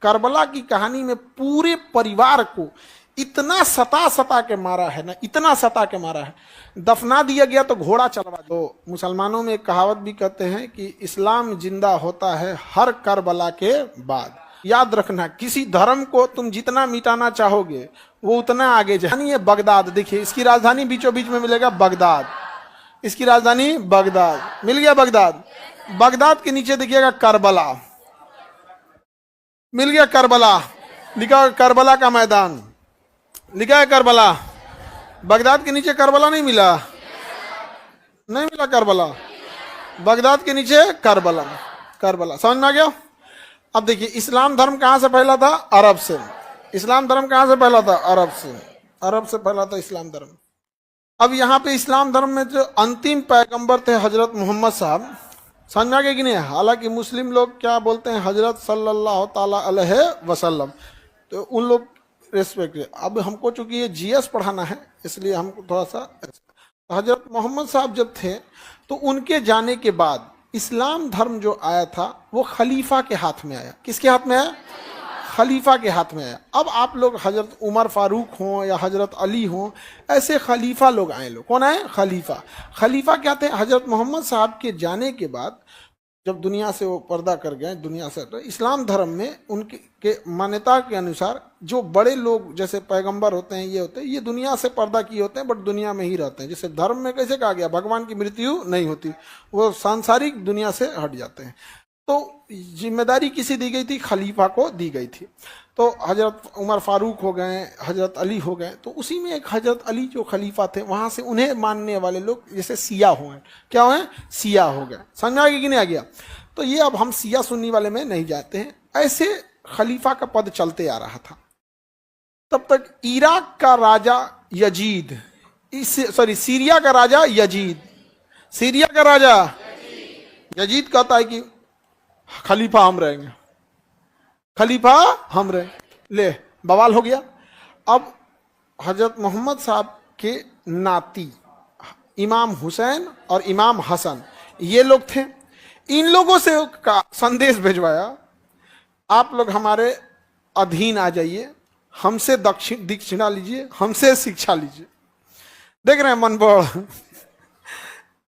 Karbala की कहानी में पूरे परिवार को इतना सता के मारा है ना, इतना सता के मारा है। दफना दिया गया तो घोड़ा चलवा दो। मुसलमानों में एक कहावत भी कहते हैं कि इस्लाम जिंदा होता है हर करबला के बाद। याद रखना, किसी धर्म को तुम जितना मिटाना चाहोगे वो उतना आगे जाए। बगदाद देखिए, इसकी राजधानी बीचों बीच में मिलेगा बगदाद, इसकी राजधानी बगदाद मिल गया बगदाद। बगदाद के नीचे देखिएगा करबला, मिल गया करबला, लिखा करबला का मैदान, लिखा है करबला। बगदाद के नीचे करबला नहीं मिला, नहीं मिला करबला, बगदाद के नीचे करबला, करबला। समझ में आ गया? अब देखिए, इस्लाम धर्म कहां से फैला था? अरब से। इस्लाम धर्म कहां से फैला था? अरब से। अरब से फैला था इस्लाम धर्म। अब यहाँ पे इस्लाम धर्म में जो अंतिम पैगंबर थे हजरत मोहम्मद साहब, समझ में आ गया कि नहीं? हालांकि मुस्लिम लोग क्या बोलते हैं? हजरत सल्लल्लाहु ताला अलैहि वसल्लम, तो उन लोग रेस्पेक्ट है। अब हमको चूंकि ये जीएस पढ़ाना है इसलिए हमको थोड़ा सा, हजरत मोहम्मद साहब जब थे तो उनके जाने के बाद इस्लाम धर्म जो आया था वो खलीफा के हाथ में आया। किसके हाथ में आया? खलीफा के हाथ में आया। अब आप लोग हजरत उमर फारूक हों या हजरत अली हों, ऐसे खलीफा लोग आए। लोग कौन आए? खलीफा। खलीफा क्या थे? हजरत मोहम्मद साहब के जाने के बाद जब दुनिया से वो पर्दा कर गए, दुनिया से, तो इस्लाम धर्म में उनके मान्यता के अनुसार जो बड़े लोग जैसे पैगंबर होते हैं, ये होते हैं, ये दुनिया से पर्दा किए होते हैं बट दुनिया में ही रहते हैं। जैसे धर्म में कैसे कहा गया भगवान की मृत्यु नहीं होती, वो सांसारिक दुनिया से हट जाते हैं। तो जिम्मेदारी किसी दी गई थी? खलीफा को दी गई थी। तो हजरत उमर फारूक हो गए, हजरत अली हो गए, तो उसी में एक हजरत अली जो खलीफा थे, वहां से उन्हें मानने वाले लोग जैसे सिया हुए। क्या हुए? सिया हो गए। समझ आ गया कि नहीं आ गया? तो ये अब हम सिया सुन्नी वाले में नहीं जाते हैं। ऐसे खलीफा का पद चलते आ रहा था। तब तक इराक का राजा यजीद, सीरिया का राजा यजीद, सीरिया का राजा यजीद कहता है कि खलीफा हम रहेंगे, खलीफा हम रहेंगे। ले, बवाल हो गया। अब हजरत मोहम्मद साहब के नाती इमाम हुसैन और इमाम हसन, ये लोग थे। इन लोगों से का संदेश भिजवाया, आप लोग हमारे अधीन आ जाइए, हमसे दक्षिणा लीजिए, हमसे शिक्षा लीजिए। देख रहे हैं मनबड़,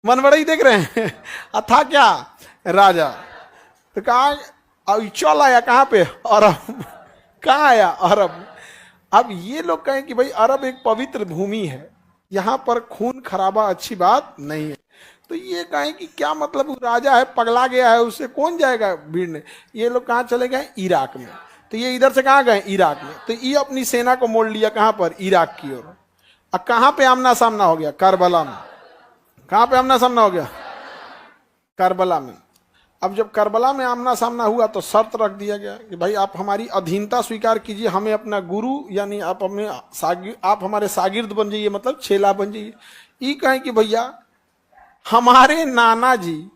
मनबड़ ही देख रहे हैं। था क्या? राजा। तो कहा चल आया कहाँ पे? अरब। कहाँ आया? अरब। अब ये लोग कहें कि भाई अरब एक पवित्र भूमि है, यहाँ पर खून खराबा अच्छी बात नहीं है। तो ये कहें कि क्या मतलब, वो राजा है, पगला गया है, उससे कौन जाएगा भिड़ने। ये लोग कहाँ चले गए? इराक में। तो ये इधर से कहाँ गए? इराक में। तो ये अपनी सेना को मोड़ लिया कहाँ पर? इराक की ओर। अब कहाँ पे आमना सामना हो गया? करबला में। कहाँ पे आमना सामना हो गया? करबला में। अब जब करबला में आमना सामना हुआ तो शर्त रख दिया गया कि भाई आप हमारी अधीनता स्वीकार कीजिए, हमें अपना गुरु यानी आप हमारे शागिर्द बन जाइए, मतलब चेला बन जाइए। ये कहें कि भैया हमारे नाना जी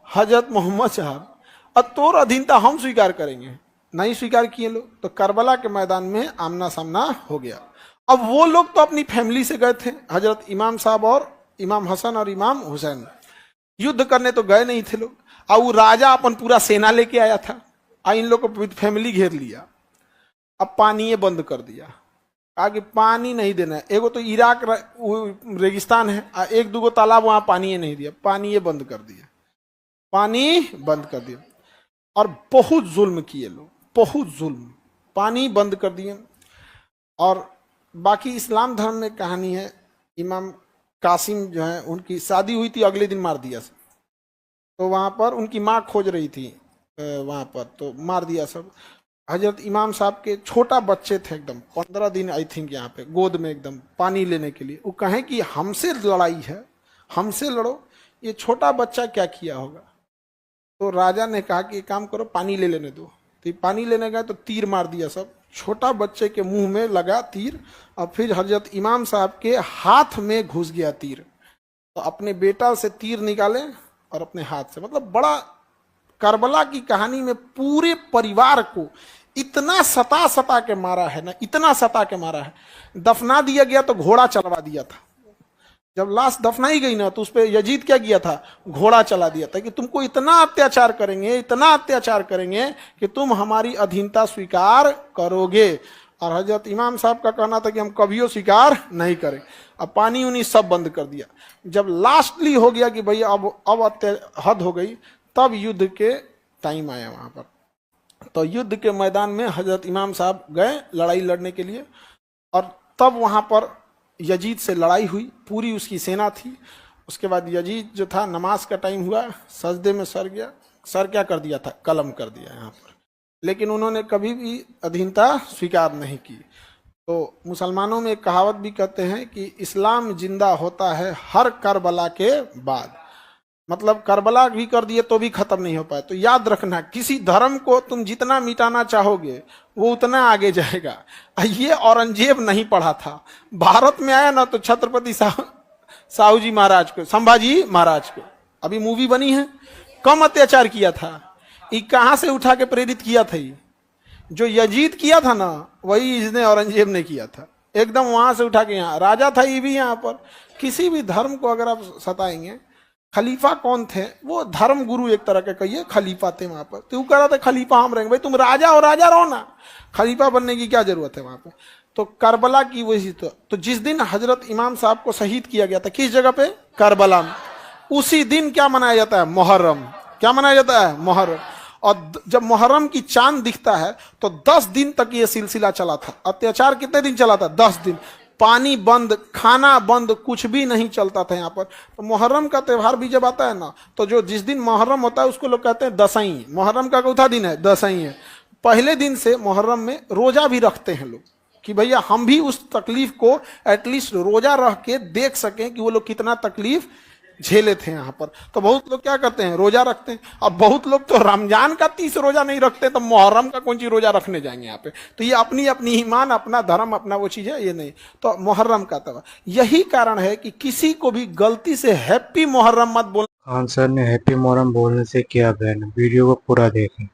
हजरत मोहम्मद साहब, अब तोर अधीनता हम स्वीकार करेंगे। नहीं स्वीकार किए लोग, तो करबला के मैदान में आमना सामना हो गया। अब वो लोग तो अपनी फैमिली से गए थे, हजरत इमाम साहब और इमाम हसन और इमाम हुसैन, युद्ध करने तो गए नहीं थे लोग। और वो राजा अपन पूरा सेना लेके आया था, इन लोग को फैमिली घेर लिया। अब पानी बंद कर दिया, आगे पानी नहीं देना है। एगो तो इराक रेगिस्तान है, एक दूगो तालाब, वहां पानी नहीं दिया, पानी बंद कर दिया, पानी बंद कर दिया। और बहुत जुल्म किए लोग, बहुत जुल्म, पानी बंद कर दिए। और बाकी इस्लाम धर्म में कहानी है, इमाम कासिम जो है, उनकी शादी हुई थी, अगले दिन मार दिया सब। तो वहां पर उनकी माँ खोज रही थी वहां पर, तो मार दिया सब। हजरत इमाम साहब के छोटा बच्चे थे, एकदम 15 दिन आई थिंक, यहाँ पे गोद में एकदम पानी लेने के लिए। वो कहें कि हमसे लड़ाई है, हमसे लड़ो, ये छोटा बच्चा क्या किया होगा। तो राजा ने कहा कि एक काम करो, पानी ले लेने दो। तो पानी लेने गए तो तीर मार दिया सब, छोटा बच्चे के मुंह में लगा तीर, और फिर हजरत इमाम साहब के हाथ में घुस गया तीर। तो अपने बेटा से तीर निकाले और अपने हाथ से, मतलब बड़ा करबला की कहानी में पूरे परिवार को इतना सता के मारा है ना, इतना सता के मारा है। दफना दिया गया तो घोड़ा चलवा दिया था। जब लाश दफनाई गई ना तो उस पर यजीद क्या किया था, घोड़ा चला दिया था कि तुमको इतना अत्याचार करेंगे, इतना अत्याचार करेंगे कि तुम हमारी अधीनता स्वीकार करोगे। और हजरत इमाम साहब का कहना था कि हम कभियो स्वीकार नहीं करें। अब पानी उनी सब बंद कर दिया। जब लास्टली हो गया कि भाई अब हद हो गई, तब युद्ध के टाइम आया वहां पर। तो युद्ध के मैदान में हजरत इमाम साहब गए लड़ाई लड़ने के लिए, और तब वहां पर यजीद से लड़ाई हुई, पूरी उसकी सेना थी। उसके बाद यजीद जो था, नमाज का टाइम हुआ, सजदे में सर गया, सर क्या कर दिया था, कलम कर दिया यहाँ पर। लेकिन उन्होंने कभी भी अधीनता स्वीकार नहीं की। तो मुसलमानों में एक कहावत भी कहते हैं कि इस्लाम जिंदा होता है हर करबला के बाद। मतलब करबला भी कर दिए तो भी खत्म नहीं हो पाए। तो याद रखना, किसी धर्म को तुम जितना मिटाना चाहोगे वो उतना आगे जाएगा। ये औरंगजेब नहीं पढ़ा था, भारत में आया ना तो छत्रपति साहू जी महाराज को, संभाजी महाराज को, अभी मूवी बनी है, कम अत्याचार किया था। ये कहां से उठा के प्रेरित किया था? ये जो यजीद किया था ना, वही इसने औरंगजेब ने किया था, एकदम वहां से उठा के। यहाँ राजा था ये भी। यहाँ पर किसी भी धर्म को अगर आप सताएंगे, खलीफा कौन थे? वो धर्म गुरु एक तरह के कहिए, खलीफा थे वहां पर। तो कह रहा था खलीफा हम रहेंगे। भाई तुम राजा हो, राजा रहो ना, खलीफा बनने की क्या जरूरत है वहां पर? तो करबला की वही तो जिस दिन हजरत इमाम साहब को शहीद किया गया था, किस जगह पे? करबला में। उसी दिन क्या मनाया जाता है? मुहर्रम। क्या मनाया जाता है? मुहर्रम। और जब मुहर्रम की चांद दिखता है तो 10 दिन तक ये सिलसिला चला था। अत्याचार कितने दिन चला था? 10 दिन। पानी बंद, खाना बंद, कुछ भी नहीं चलता था यहाँ पर। तो मुहर्रम का त्यौहार भी जब आता है ना, तो जो जिस दिन मुहर्रम होता है उसको लोग कहते हैं दसईं। मुहर्रम का चौथा दिन है, दसईं है। पहले दिन से मुहर्रम में रोजा भी रखते हैं लोग कि भैया हम भी उस तकलीफ को एटलीस्ट रोजा रख के देख सकें कि वो लोग कितना तकलीफ झेले थे यहाँ पर। तो बहुत लोग क्या करते हैं? रोजा रखते हैं। और बहुत लोग तो रमजान का 30 रोजा नहीं रखते, तो मुहर्रम का कौन सी रोजा रखने जाएंगे यहाँ पे? तो ये अपनी अपनी ईमान, अपना धर्म, अपना वो चीज है, ये नहीं। तो मुहर्रम का तवा यही कारण है कि किसी को भी गलती से हैप्पी मुहर्रम मत बोल। खान सर ने हैप्पी मुहर्रम बोलने से किया बैन, वीडियो को पूरा देखें।